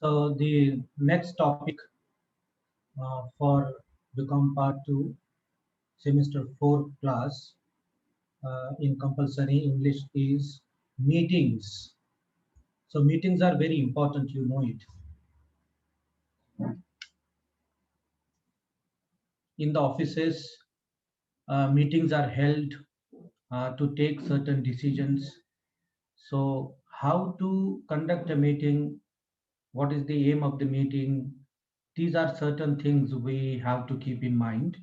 So the next topic for become part 2 semester 4 class in compulsory English is meetings. So meetings are very important, you know it. In the offices, meetings are held to take certain decisions. So how to conduct a meeting, what is the aim of the meeting? These are certain things we have to keep in mind.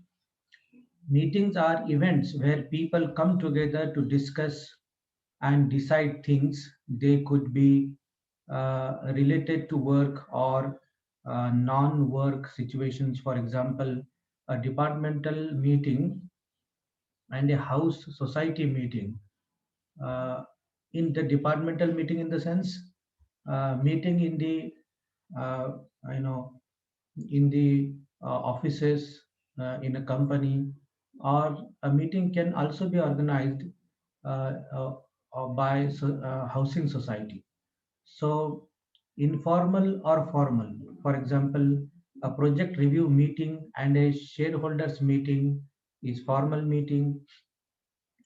Meetings are events where people come together to discuss and decide things. They could be related to work or non-work situations. For example, a departmental meeting and a house society meeting. Uh, in the departmental meeting, in the sense, meeting in the uh, you know in the offices in a company, or a meeting can also be organized uh, uh, by housing society. So informal or formal, for example, a project review meeting and a shareholders meeting is formal meeting.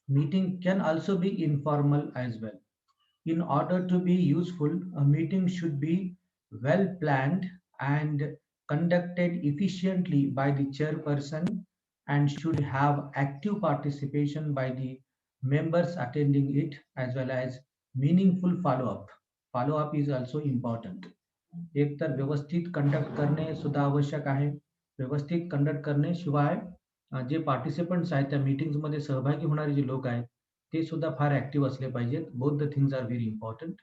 Meeting can also be informal as well. In order to be useful, a meeting should be well planned and conducted efficiently by the chairperson and should have active participation by the members attending it, as well as meaningful follow-up. Follow-up is also important. एक तर व्यवस्थित conduct करणे सुद्धा आवश्यक आहे. व्यवस्थित conduct करण्याशिवाय जे participants आहेत त्या मीटिंग्समध्ये सहभागी होणारे जे लोक आहेत ते सुद्धा फार ऍक्टिव्ह असले पाहिजेत. Both the things are very important.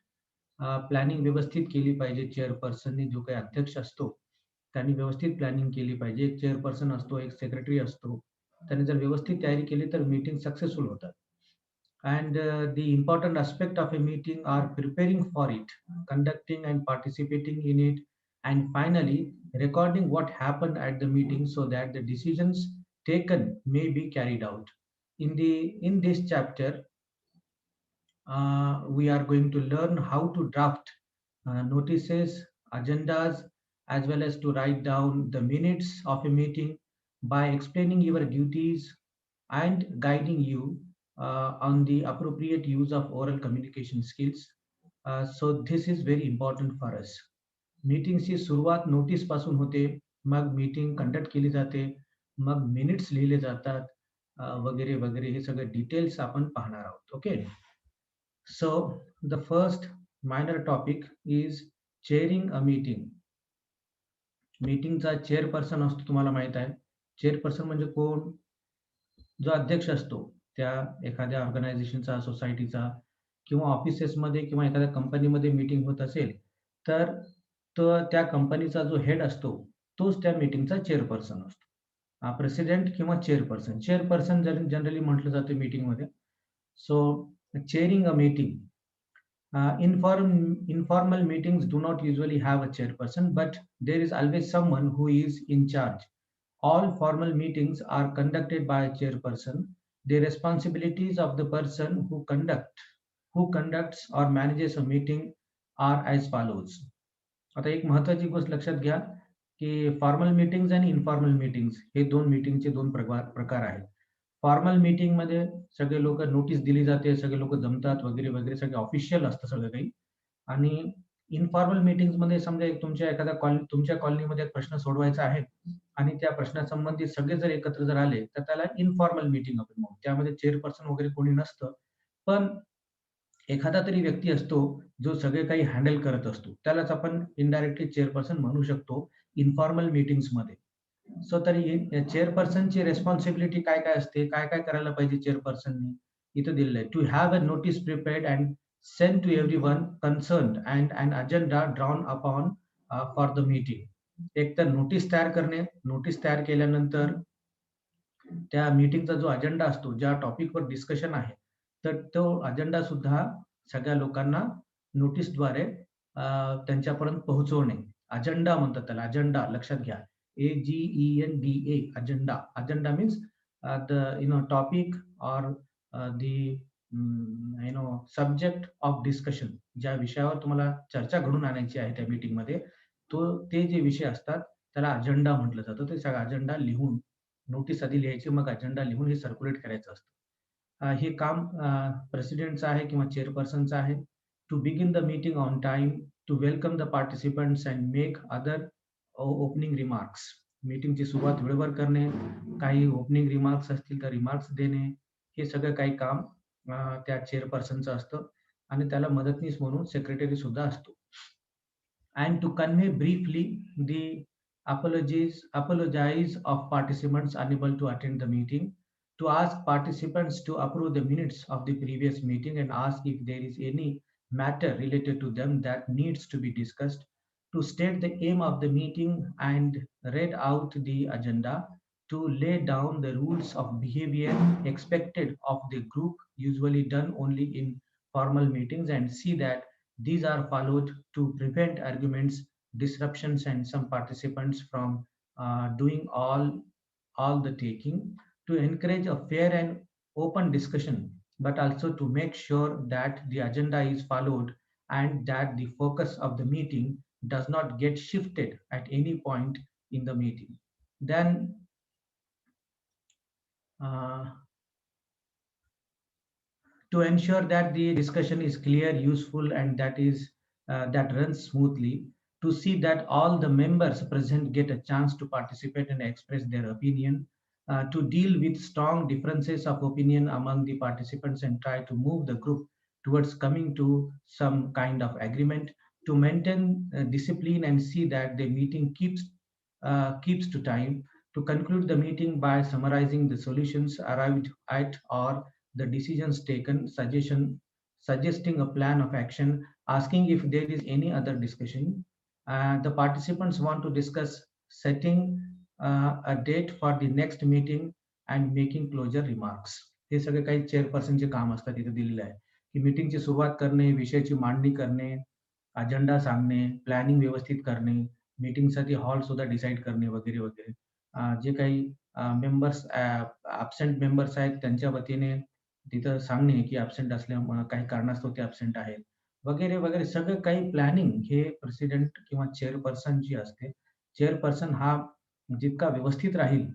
Planning व्यवस्थित केली पाहिजे. चेअरपर्सननी जो काही अध्यक्ष असतो त्यांनी व्यवस्थित प्लॅनिंग केली पाहिजे. एक चेअरपर्सन असतो, एक सेक्रेटरी असतो. त्यांनी जर व्यवस्थित तयारी केली तर मीटिंग सक्सेसफुल होतात. And the important aspect of a meeting are preparing for it, conducting and participating in it, and finally recording what happened at the meeting so that the decisions taken may be carried out. In this chapter, we are going to learn how to draft notices, agendas, as well as to write down the minutes of a meeting by explaining your duties and guiding you on the appropriate use of oral communication skills. So this is very important for us. मीटिंगची सुरुवात notice पासून होते, मग meeting conduct केली जाते, मग minutes लिहिले जातात, वगैरे वगैरे हे सगळे डिटेल्स आपण पाहणार आहोत. Okay. So the first minor topic is chairing a meeting. मीटिंगचा चेअरपर्सन असतो, तुम्हाला माहित आहे. चेअरपर्सन म्हणजे कोण? जो अध्यक्ष असतो त्या एखाद्या ऑर्गनायझेशनचा, सोसायटीचा किंवा ऑफिसेसमध्ये किंवा एखाद्या कंपनीमध्ये मीटिंग होत असेल तर तो त्या कंपनीचा जो हेड असतो तोच त्या मीटिंगचा चेअरपर्सन असतो. प्रेसिडेंट किंवा चेअरपर्सन. चेअरपर्सन जनरली म्हटलं जातं मीटिंगमध्ये. सो chairing a meeting. Informal meetings do not usually have a chairperson, but there is always someone who is in charge. All formal meetings are conducted by a chairperson. The responsibilities of the person who conducts or manages a meeting are as follows. आता एक महत्त्वाची गोष्ट लक्षात घ्या की formal meetings आणि informal meetings हे दोन मीटिंगचे दोन प्रकार आहेत. फॉर्मल मीटिंग मध्ये सगळे लोक नोटीस दिली जाते, सगळे लोक जमतात वगैरे वगैरे, सगळे ऑफिशियल असतं सगळं काही. आणि इन्फॉर्मल मीटिंग्स मध्ये समजा एक तुमच्या कॉलनीमध्ये एक प्रश्न सोडवायचा आहे आणि त्या प्रश्नासंबंधी सगळे जर एकत्र जर आले तर त्याला इन्फॉर्मल मीटिंग आपण म्हणू. त्यामध्ये चेअरपर्सन वगैरे कोणी नसतं, पण एखादा तरी व्यक्ती असतो जो सगळे काही हँडल करत असतो. त्यालाच आपण इनडायरेक्टली चेअरपर्सन म्हणू शकतो इन्फॉर्मल मीटिंग्स मध्ये. सो तरी चेअरपर्सनची रेस्पॉन्सिबिलिटी काय काय असते, काय काय करायला पाहिजे चेअरपर्सननी, इथं दिलेलं आहे. To have a notice prepared and send to everyone concerned and an agenda drawn upon for the meeting. एक तर नोटीस तयार करणे. नोटीस तयार केल्यानंतर त्या मीटिंगचा जो अजेंडा असतो, ज्या टॉपिकवर डिस्कशन आहे, तर तो अजेंडा सुद्धा सगळ्या लोकांना नोटीसद्वारे त्यांच्यापर्यंत पोहोचवणे. अजेंडा म्हणतात त्याला. अजेंडा लक्षात घ्या. AGENDA, agenda. Agenda means the topic or the subject of discussion. ज्या विषयावर तुम्हाला चर्चा घडून आणायची आहे त्या मीटिंग मध्ये ते जे विषय असतात त्याला अजेंडा म्हटलं जातं. ते सगळा अजेंडा लिहून नोटीस आधी लिहायची, मग अजेंडा लिहून हे सर्क्युलेट करायचं असतं. हे काम प्रेसिडेंटचं आहे किंवा चेअरपर्सनचं आहे. To begin the meeting on time, to welcome the participants and make other opening remarks. मीटिंगची सुरुवात वेळेवर करणे, काही ओपनिंग रिमार्क्स असतील तर रिमार्क्स देणे, हे सगळं काही काम त्या चेअरपर्सनचं असतं आणि त्याला मदतनीस म्हणून सेक्रेटरी सुद्धा असतो. And to convey briefly the apologize of participants unable to attend the meeting, to ask participants to approve the minutes of the previous meeting and ask if there is any matter related to them that needs to be discussed, to state the aim of the meeting and read out the agenda, to lay down the rules of behavior expected of the group, usually done only in formal meetings, and see that these are followed to prevent arguments, disruptions, and some participants from doing all the taking, to encourage a fair and open discussion, but also to make sure that the agenda is followed and that the focus of the meeting does not get shifted at any point in the meeting. Then uh, to ensure that the discussion is clear, useful, and that runs smoothly, to see that all the members present get a chance to participate and express their opinion, to deal with strong differences of opinion among the participants and try to move the group towards coming to some kind of agreement, to maintain discipline and see that the meeting keeps to time, to conclude the meeting by summarizing the solutions arrived at or the decisions taken, suggesting a plan of action, asking if there is any other discussion. The participants want to discuss setting a date for the next meeting and making closure remarks. हे सगळे काही चेअरपर्सनचे काम असतात इथे दिलेलं आहे की मीटिंगची सुरुवात करणे, विषयाची मांडणी करणे, अजेंडा सांगणे, प्लॅनिंग व्यवस्थित करणे, मीटिंगसाठी हॉल सुद्धा डिसाईड करणे वगैरे वगैरे. जे काही मेंबर्स ॲब्सेंट मेंबर्स आहेत त्यांच्या वतीने तिथं सांगणे की ॲब्सेंट असल्यामुळे काही कारणास्तव ते ॲब्सेंट आहेत वगैरे वगैरे सगळं काही प्लॅनिंग हे प्रेसिडेंट किंवा चेअरपर्सन जी असते, चेअरपर्सन हा जितका व्यवस्थित राहील,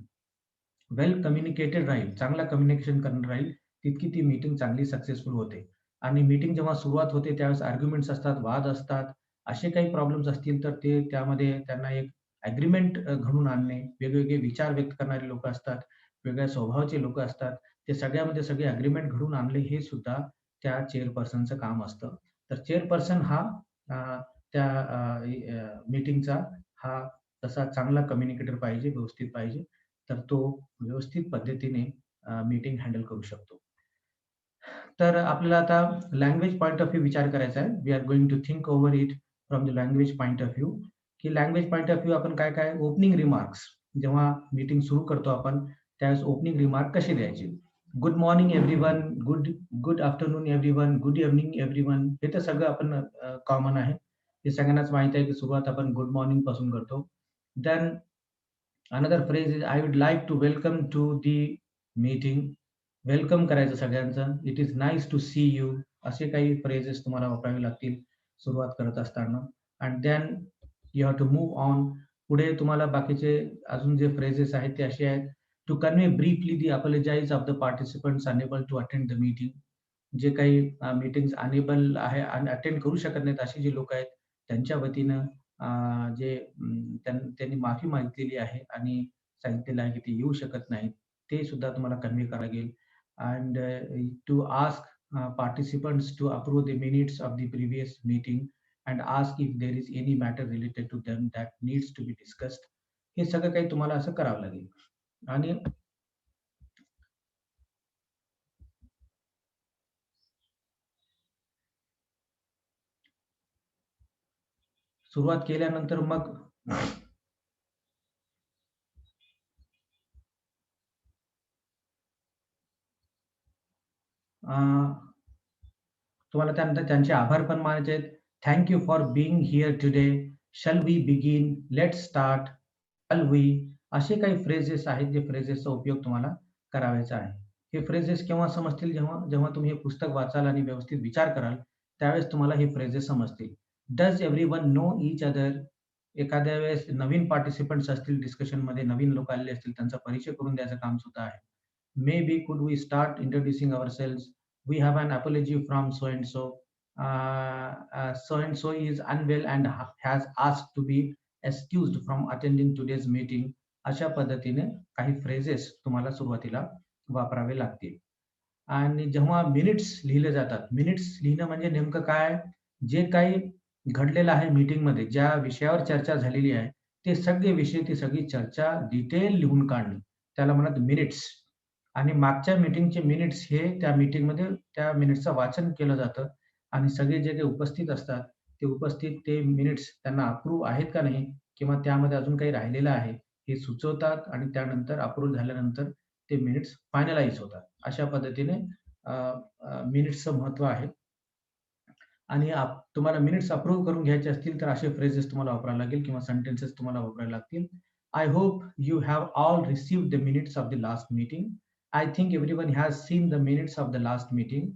वेल कम्युनिकेटेड राहील, चांगला कम्युनिकेशन करणारा राहील, तितकी ती मीटिंग चांगली सक्सेसफुल होते. आणि मीटिंग जेव्हा सुरुवात होते त्यावेळेस आर्ग्युमेंट्स असतात, वाद असतात. असे काही प्रॉब्लेम्स असतील तर ते त्यामध्ये त्यांना एक ॲग्रीमेंट घडवून आणणे, वेगवेगळे विचार व्यक्त करणारे लोकं असतात, वेगळ्या स्वभावाचे लोकं असतात. ते सगळ्यामध्ये सगळे अग्रीमेंट घडवून आणले हे सुद्धा त्या चेअरपर्सनचं काम असतं. तर चेअरपर्सन हा त्या मीटिंगचा हा तसा चांगला कम्युनिकेटर पाहिजे, व्यवस्थित पाहिजे. तर तो व्यवस्थित पद्धतीने मीटिंग हँडल करू शकतो. तर आपल्याला आता लँग्वेज पॉइंट ऑफ व्ह्यू विचार करायचा आहे. We are going to think over it from the language point of view, की लँग्वेज पॉइंट ऑफ व्ह्यू आपण काय-काय ओपनिंग रिमार्क्स जेव्हा मीटिंग सुरू करतो आपण, त्यावेळेस ओपनिंग रिमार्क कसे द्यायचे? Good morning everyone, good afternoon everyone, good evening everyone. हे तर सगळं आपण कॉमन आहे. हे सगळ्यांनाच माहीत आहे, की सुरुवात आपण गुड मॉर्निंग पासून करतो. Then another phrase is I would like to welcome to the meeting. Welcome करायचं सगळ्यांचं. It is nice to see you. असे काही फ्रेजेस तुम्हाला वापरावे लागतील सुरुवात करत असताना. And then you have to move on. पुढे तुम्हाला बाकीचे अजून जे फ्रेजेस आहेत ते असे आहेत. To convey briefly the apologise of the participants unable to attend the meeting. जे काही मीटिंग्स अनेबल आहे आणि अटेंड करू शकत नाहीत अशी जी लोकं आहेत त्यांच्या वतीनं जे त्यांनी माफी मागितलेली आहे आणि सांगितलेलं आहे की ते येऊ शकत नाहीत. ते सुद्धा तुम्हाला कन्वे करावं लागेल. And to ask participants to approve the minutes of the previous meeting and ask if there is any matter related to them that needs to be discussed. हे सगळं काही तुम्हाला असं करावं लागेल. आणि सुरुवात केल्यानंतर मग तुम्हाला त्यानंतर त्यांचे आभार पण मानायचे आहेत. Thank you for being here today. Shall we begin? Let's start. Shall we? असे काही फ्रेजेस आहेत, जे फ्रेजेसचा उपयोग तुम्हाला करावायचा आहे. हे फ्रेजेस केव्हा समजतील? जेव्हा जेव्हा तुम्ही हे पुस्तक वाचाल आणि व्यवस्थित विचार कराल, त्यावेळेस तुम्हाला हे फ्रेजेस समजतील. Does everyone know each other? एखाद्या वेळेस नवीन पार्टिसिपंट्स असतील डिस्कशनमध्ये, नवीन लोक आलेले असतील, त्यांचा परिचय करून द्यायचं काम सुद्धा आहे. Maybe could we start introducing ourselves? We have an apology from so and so. So and so is unwell and has asked to be excused from attending today's meeting. अशा पद्धतीने काही फ्रेजेस तुम्हाला सुरुवातीला वापरावे लागतील. आणि जेव्हा मिनिट्स लिहिले जातात, मिनिट्स लिहिणं म्हणजे नेमकं काय? जे काही घडलेलं आहे मीटिंगमध्ये, ज्या विषयावर चर्चा झालेली आहे, ते सगळे विषय, ती सगळी चर्चा डिटेल लिहून काढणे. त्याला म्हणतात मिनिट्स. आणि मागच्या मीटिंगचे मिनिट्स हे त्या मीटिंगमध्ये त्या मिनिट्सचं वाचन केलं जातं आणि सगळे जे काही उपस्थित असतात, ते उपस्थित ते मिनिट्स त्यांना अप्रूव्ह आहेत का नाही किंवा त्यामध्ये अजून काही राहिलेलं आहे, हे सुचवतात आणि त्यानंतर अप्रूव्ह झाल्यानंतर ते मिनिट्स फायनलाईज होतात. अशा पद्धतीने मिनिट्सचं महत्त्व आहे. आणि तुम्हाला मिनिट्स अप्रूव्ह करून घ्यायचे असतील, तर असे फ्रेजेस तुम्हाला वापरावे लागेल किंवा सेंटेन्सेस तुम्हाला वापरावे लागतील. I hope you have all received the minutes of the last meeting. I think everyone has seen the minutes of the last meeting.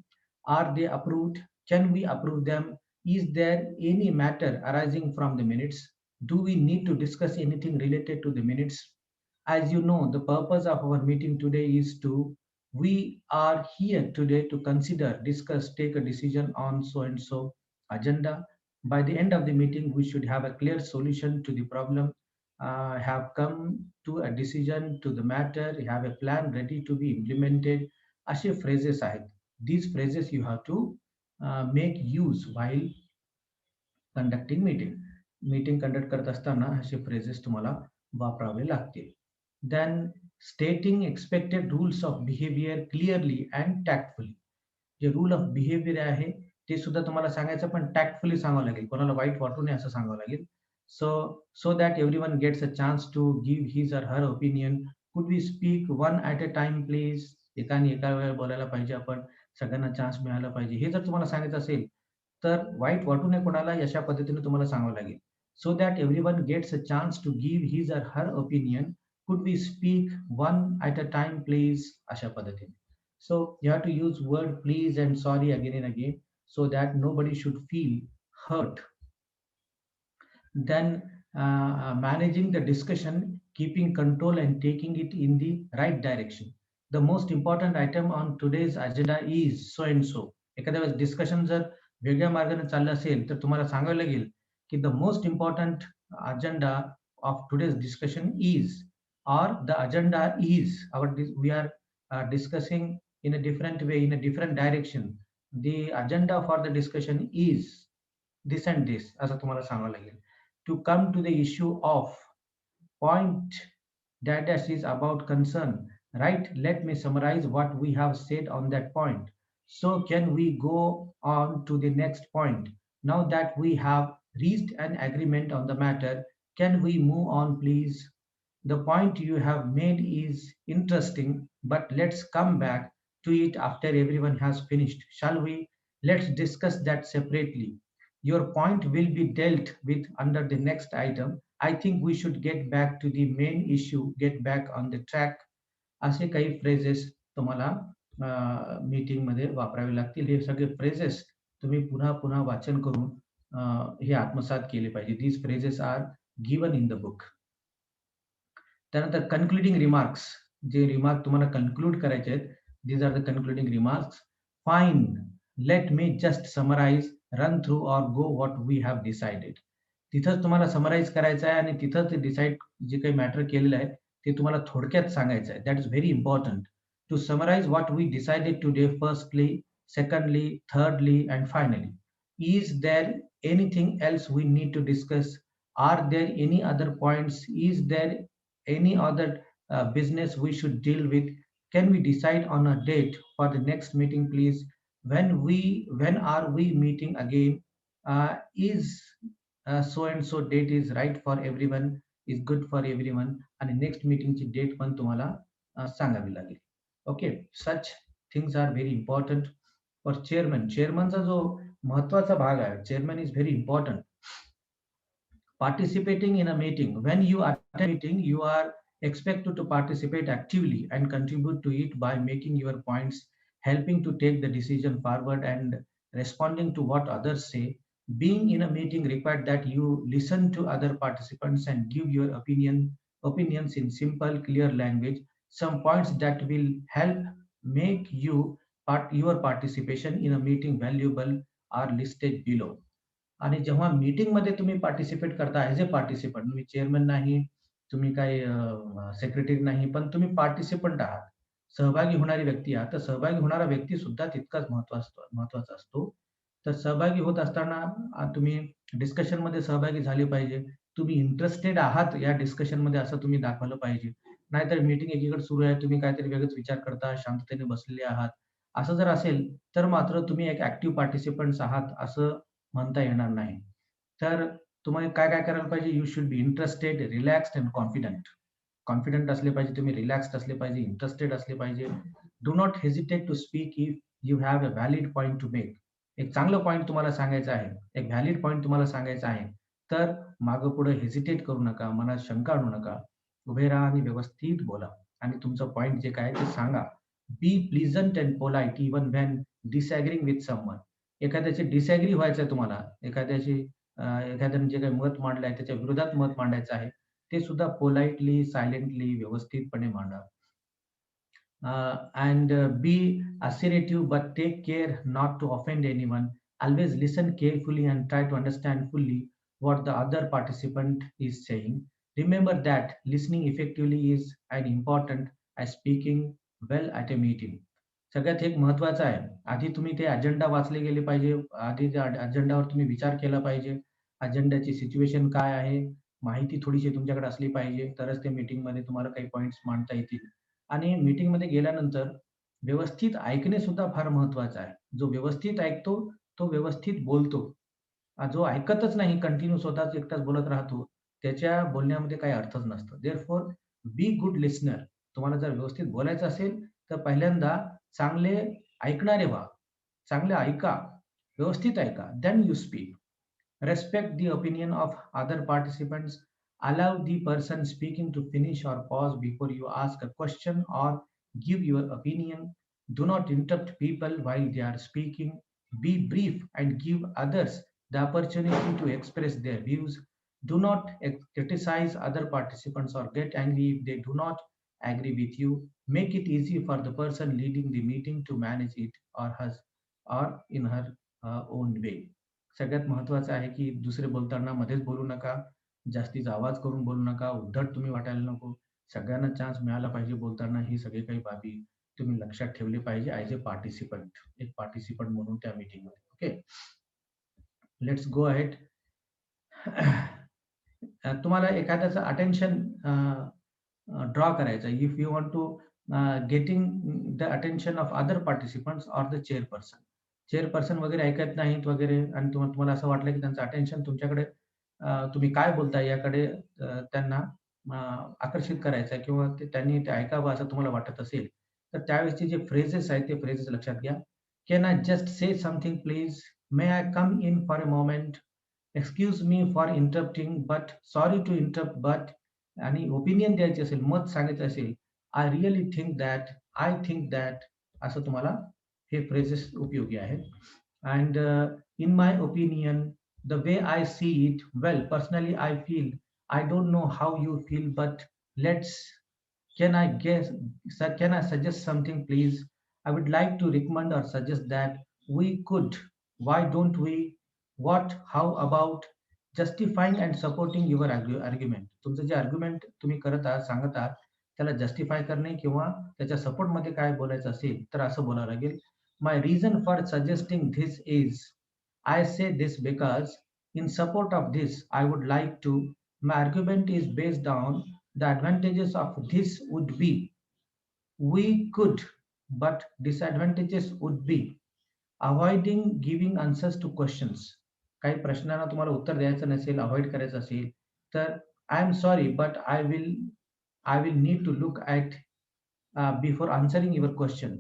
Are they approved? Can we approve them? Is there any matter arising from the minutes? Do we need to discuss anything related to the minutes? As you know, the purpose of our meeting today is to, we are here today to consider, discuss, take a decision on so and so agenda. By the end of the meeting, we should have a clear solution to the problem, have come to a decision to the matter, have a plan ready to be implemented. असे phrases आहेत. These phrases you have to make use while conducting meeting. Meeting conduct करत असताना असे phrases तुम्हाला वापरावे लागतील. Then stating expected rules of behaviour clearly and tactfully. जे rule of behaviour आहे ते सुद्धा तुम्हाला सांगायचं, पण टॅक्टफुली सांगावं लागेल. कोणाला वाईट वाटू नये असं सांगावं लागेल. So that everyone gets a chance to give his or her opinion. Could we speak one at a time please? एकाने एका वेळेला बोलायला पाहिजे आपण, सगळ्यांना चान्स मिळाला पाहिजे. हे जर तुम्हाला सांगायचं असेल, तर वाईट वाटू नये कोणाला अशा पद्धतीने तुम्हाला सांगावं लागेल. So that everyone gets a chance to give his or her opinion. Could we speak one at a time please? अशा पद्धतीने. So you have to use word please and sorry again and again so that nobody should feel hurt. Then managing the discussion, keeping control and taking it in the right direction. The most important item on today's agenda is so and so. एखाद्या वेळेस discussion जर वेगळ्या मार्गाने चाललं असेल, तर तुम्हाला सांगावं लागेल की the most important agenda of today's discussion is, or the agenda is, we are discussing in a different way, in a different direction. The agenda for the discussion is this and this, असं तुम्हाला सांगावं लागेल. To come to the issue of point that is about concern, right? Let me summarize what we have said on that point. So can we go on to the next point? Now that we have reached an agreement on the matter, can we move on please? The point you have made is interesting, but let's come back to it after everyone has finished, shall we? Let's discuss that separately. Your point will be dealt with under the next item. I think we should get back to the main issue, get back on the track. असे काही phrases तुम्हाला मीटिंगमध्ये वापरावे लागतील. हे सगळे phrases तुम्ही पुन्हा पुन्हा वाचन करून हे आत्मसात केले पाहिजे. These phrases are given in the book. त्यानंतर कन्क्लुडिंग रिमार्क्स, जे रिमार्क तुम्हाला कन्क्लूड करायचे आहेत, these are the concluding remarks. Fine, let me just summarise, run through or go what we have decided. तिथंच तुम्हाला समराइज करायचं आहे आणि तिथं ते डिसाईड जे काही मॅटर केलेलं आहे ते तुम्हाला थोडक्यात सांगायचं आहे. That is very important to summarise what we decided today, firstly, secondly, thirdly and finally. Is there anything else we need to discuss? Are there any other points? Is there any other business we should deal with? Can we decide on a date for the next meeting, please? When are we meeting again? Is so and so date is right for everyone, is good for everyone, आणि next मीटिंगची date पण तुम्हाला सांगावी लागेल. Okay, such things are very important for chairman. चेअरमनचा जो महत्वाचा भाग आहे, chairman is very important. Participating in a meeting. When you attend a meeting, you are expected to participate actively and contribute to it by making your points, helping to take the decision forward, and responding to what others say. Being in a meeting required that you listen to other participants and give your opinions in simple, clear language. Some points that will help make your participation in a meeting valuable are listed below. आणि जेव्हा मीटिंगमध्ये तुम्ही participate करता as a participant, तुम्ही chairman नाही, तुम्ही काही secretary नाही, पण तुम्ही पार्टिसिपंट आहात. सहभागी होणारी व्यक्ती आहात. तर सहभागी होणारा व्यक्ती सुद्धा तितकाच महत्त्वाचा असतो. तर सहभागी होत असताना तुम्ही डिस्कशनमध्ये सहभागी झाले पाहिजे. तुम्ही इंटरेस्टेड आहात या डिस्कशनमध्ये असं तुम्ही दाखवलं पाहिजे. नाहीतर मीटिंग एकीकडे सुरू आहे, तुम्ही काहीतरी वेगळाच विचार करता, शांततेने बसलेले आहात. असं जर असेल, तर मात्र तुम्ही एक ॲक्टिव्ह पार्टिसिपंट्स आहात असं म्हणता येणार नाही. तर तुम्हाला काय-काय करायला पाहिजे? You should be interested, relaxed and confident. Confident असले पाहिजे, तुम्ही रिलॅक्स्ड असले पाहिजे, इंटरेस्टेड असले पाहिजे. Do not hesitate to speak if you have a valid point to make. एक चांगलं पॉइंट तुम्हाला सांगायचं आहे, एक व्हॅलिड पॉइंट तुम्हाला सांगायचा आहे, तर मागे-पुढे हेजिटेट करू नका, मनात शंका आणू नका. उभे राहा आणि व्यवस्थित बोला आणि तुमचं पॉइंट जे काय ते सांगा. Be pleasant and polite even when disagreeing with someone. एखाद्याची डिसएग्री व्हायचंय तुम्हाला, एखाद्याने जे काही मत मांडलंय त्याच्या विरोधात मत मांडायचं आहे, ते सुद्धा पोलाइटली, सायलेंटली, व्यवस्थितपणे मांडा. And be assertive, but take care not to offend anyone. Always listen carefully and try to understand fully what the other participant is saying. Remember that listening effectively is as important as speaking well at a meeting. सगळ्यात एक महत्त्वाचं आहे. आधी तुम्ही ते agenda वाचले गेले पाहिजे. आधी त्या अजेंडावर तुम्ही विचार केला पाहिजे. अजेंडाची सिच्युएशन काय आहे? माहिती थोडीशी तुमच्याकडे असली पाहिजे. तरच ते मीटिंगमध्ये तुम्हाला काही पॉइंट्स मांडता येतील. आणि मीटिंगमध्ये गेल्यानंतर व्यवस्थित ऐकणे सुद्धा फार महत्त्वाचं आहे. जो व्यवस्थित ऐकतो, तो व्यवस्थित बोलतो. जो ऐकतच नाही, कंटिन्यू स्वतःच एकटाच बोलत राहतो, त्याच्या बोलण्यामध्ये काही अर्थच नसतो. Therefore be good listener. तुम्हाला जर व्यवस्थित बोलायचं असेल, तर पहिल्यांदा चांगले ऐकणारे व्हा. चांगले ऐका, व्यवस्थित ऐका. Then you speak. Respect the opinion of other participants. Allow the person speaking to finish or pause before you ask a question or give your opinion. Do not interrupt people while they are speaking. Be brief and give others the opportunity to express their views. Do not criticize other participants or get angry if they do not agree with you. Make it easy for the person leading the meeting to manage it or in her own way. सगळ्यात महत्त्वाचं आहे, की दुसरे बोलताना मध्येच बोलू नका. जास्तीचा आवाज करून बोलू नका. उद्धट तुम्ही वाटायला नको. सगळ्यांना चान्स मिळाला पाहिजे बोलताना. ही सगळी काही बाबी तुम्ही लक्षात ठेवली पाहिजे ॲज अ पार्टिसिपंट. एक पार्टिसिपंट म्हणून त्या मीटिंगमध्ये. ओके. Let's go ahead. तुम्हाला एखाद्याचं अटेन्शन ड्रॉ करायचं आहे. If you want to getting the attention of other participants or the chairperson. Chairperson वगैरे ऐकत नाहीत वगैरे आणि तुम्हाला असं वाटलं की त्यांचं अटेन्शन तुमच्याकडे तुम्ही काय बोलताय याकडे त्यांना आकर्षित करायचं आहे किंवा त्यांनी ते ऐकावं असं तुम्हाला वाटत असेल, तर त्यावेळेसचे जे फ्रेजेस आहेत ते फ्रेजेस लक्षात घ्या. Can I just say something please? May I come in for a moment? Excuse me for interrupting but sorry to interrupt but. आणि ओपिनियन द्यायची असेल, मत सांगायचं असेल, I really think that, I think that, असं तुम्हाला हे फ्रेजेस उपयोगी आहेत. And in my opinion, the way I see it, well personally I feel, I don't know how you feel but let's, can I guess, can I suggest something please? I would like to recommend or suggest that we could, why don't we, what, how about, justifying and supporting your argument. तुमचं जे argument तुम्ही करत आहात, सांगत आहात, त्याला justify करणे किंवा त्याच्या सपोर्टमध्ये काय बोलायचं असेल, तर असं बोलावं लागेल. My reason for suggesting this is, I say this because in support of this, I would like to, my argument is based on the advantages of this would be, we could, but disadvantages would be avoiding giving answers to questions. काही प्रश्नांना तुम्हाला उत्तर द्यायचं नसेल, avoid करायचं असेल, तर I am sorry but I will need to look at before answering your question.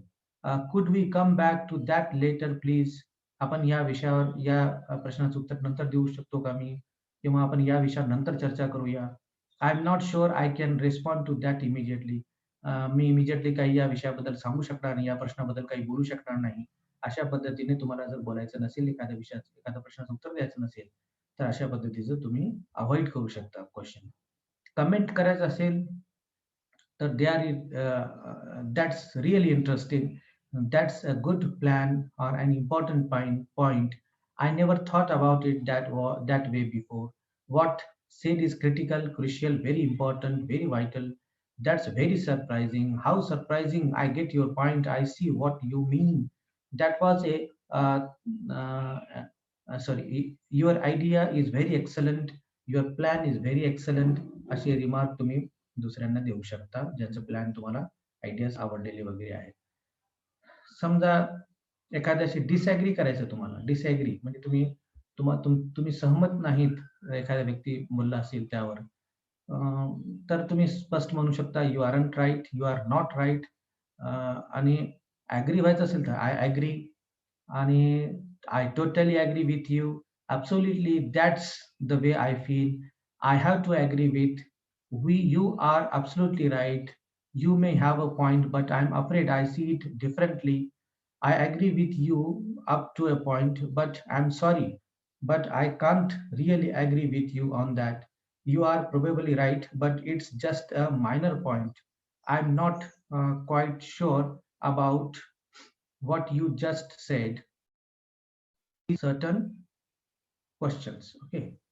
Could we come back to that later please? आपण या विषयावर, या प्रश्नाचं उत्तर नंतर देऊ शकतो का मी? किंवा आपण या विषयावर नंतर चर्चा करूया. I am not sure I can respond to that immediately. मी इमिडिएटली काही या विषयाबद्दल सांगू शकणार नाही, या प्रश्नाबद्दल काही बोलू शकणार नाही. अशा पद्धतीने तुम्हाला जर बोलायचं नसेल, एखाद्या विषयाचं एखाद्या प्रश्नाचं उत्तर द्यायचं नसेल, तर अशा पद्धतीचं तुम्ही अव्हॉइड करू शकता क्वेशन. कमेंट करायचं असेल, तर that's really interesting. That's a good plan or an important point. I never thought about it that way before. What said is critical, crucial, very important, very vital. That's very surprising. How surprising! I get your point. I see what you mean. That was a uh, sorry. Your idea is very excellent. Your plan is very excellent. असे remark तुम्ही दुसऱ्यांना देऊ शकता, ज्यांचं plan तुम्हाला ideas आवडलेले वगैरे आहेत. समजा एखाद्याशी डिसॲग्री करायचं तुम्हाला. डिसॲग्री म्हणजे तुम्ही सहमत नाहीत, एखादा व्यक्ती बोलला असेल त्यावर. अ, तर तुम्ही स्पष्ट म्हणू शकता, "you aren't right, you are not right." आणि ॲग्री व्हायचं असेल तर, "आय ॲग्री." आणि "I totally agree with you. Absolutely, that's the way I feel. I have to agree with you are absolutely right. You may have a point, but I'm afraid I see it differently. I agree with you up to a point, but I'm sorry, but I can't really agree with you on that. You are probably right, but it's just a minor point. I'm not quite sure about what you just said. Certain questions. Okay.